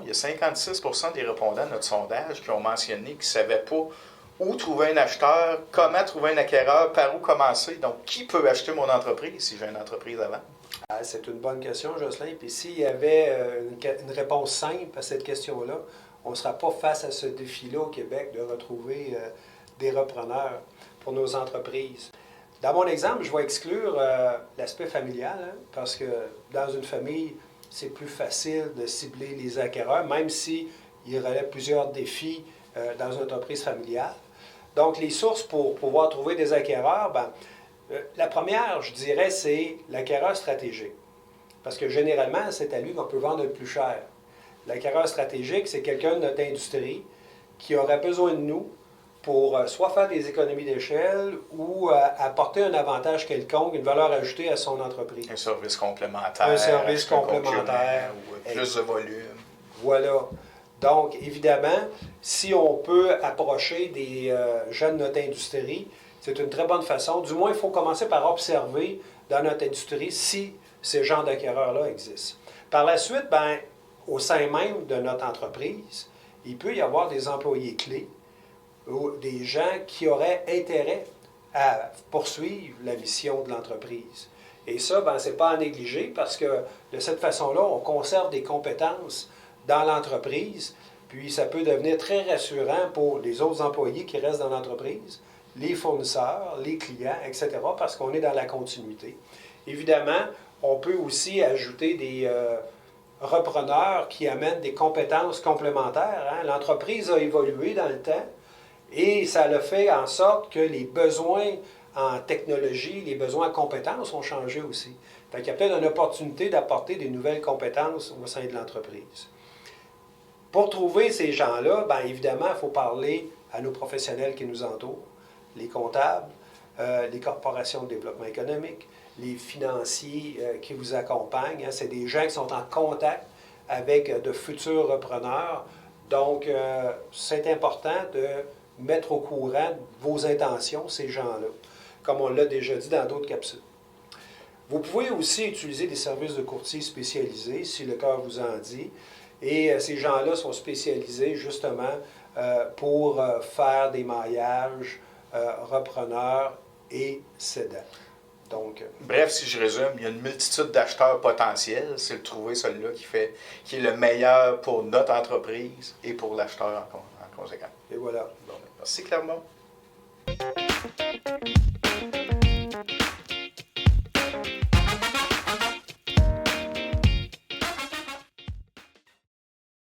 y a 56 des répondants à notre sondage qui ont mentionné qu'ils ne savaient pas où trouver un acheteur, comment trouver un acquéreur, par où commencer. Donc, qui peut acheter mon entreprise si j'ai une entreprise avant? C'est une bonne question, Jocelyn. Puis s'il y avait une réponse simple à cette question-là, on ne sera pas face à ce défi-là au Québec de retrouver des repreneurs pour nos entreprises. Dans mon exemple, je vais exclure l'aspect familial, hein, parce que dans une famille, c'est plus facile de cibler les acquéreurs, même s'il y aurait plusieurs défis dans une entreprise familiale. Donc, les sources pour pouvoir trouver des acquéreurs, la première, je dirais, c'est l'acquéreur stratégique. Parce que généralement, c'est à lui qu'on peut vendre le plus cher. L'acquéreur stratégique, c'est quelqu'un de notre industrie qui aurait besoin de nous pour soit faire des économies d'échelle ou apporter un avantage quelconque, une valeur ajoutée à son entreprise. Un service complémentaire. Un service complémentaire. Ou plus de volume. Voilà. Donc, évidemment, si on peut approcher des gens de notre industrie, c'est une très bonne façon. Du moins, il faut commencer par observer dans notre industrie si ces genres d'acquéreurs-là existent. Par la suite, au sein même de notre entreprise, il peut y avoir des employés clés ou des gens qui auraient intérêt à poursuivre la mission de l'entreprise. Et ça, ce n'est pas à négliger parce que de cette façon-là, on conserve des compétences dans l'entreprise, puis ça peut devenir très rassurant pour les autres employés qui restent dans l'entreprise, les fournisseurs, les clients, etc., parce qu'on est dans la continuité. Évidemment, on peut aussi ajouter des repreneurs qui amènent des compétences complémentaires. Hein. L'entreprise a évolué dans le temps et ça a fait en sorte que les besoins en technologie, les besoins en compétences ont changé aussi. Fait qu'il y a peut-être une opportunité d'apporter des nouvelles compétences au sein de l'entreprise. Pour trouver ces gens-là, évidemment, il faut parler à nos professionnels qui nous entourent, les comptables, les corporations de développement économique, les financiers qui vous accompagnent. Hein. C'est des gens qui sont en contact avec de futurs repreneurs. Donc, c'est important de mettre au courant de vos intentions, ces gens-là, comme on l'a déjà dit dans d'autres capsules. Vous pouvez aussi utiliser des services de courtier spécialisés, si le cœur vous en dit. Et ces gens-là sont spécialisés justement pour faire des maillages repreneurs et cédants. Donc, bref, si je résume, il y a une multitude d'acheteurs potentiels. C'est de trouver celui-là qui est le meilleur pour notre entreprise et pour l'acheteur en conséquence. Et voilà. Bon, merci Clermont.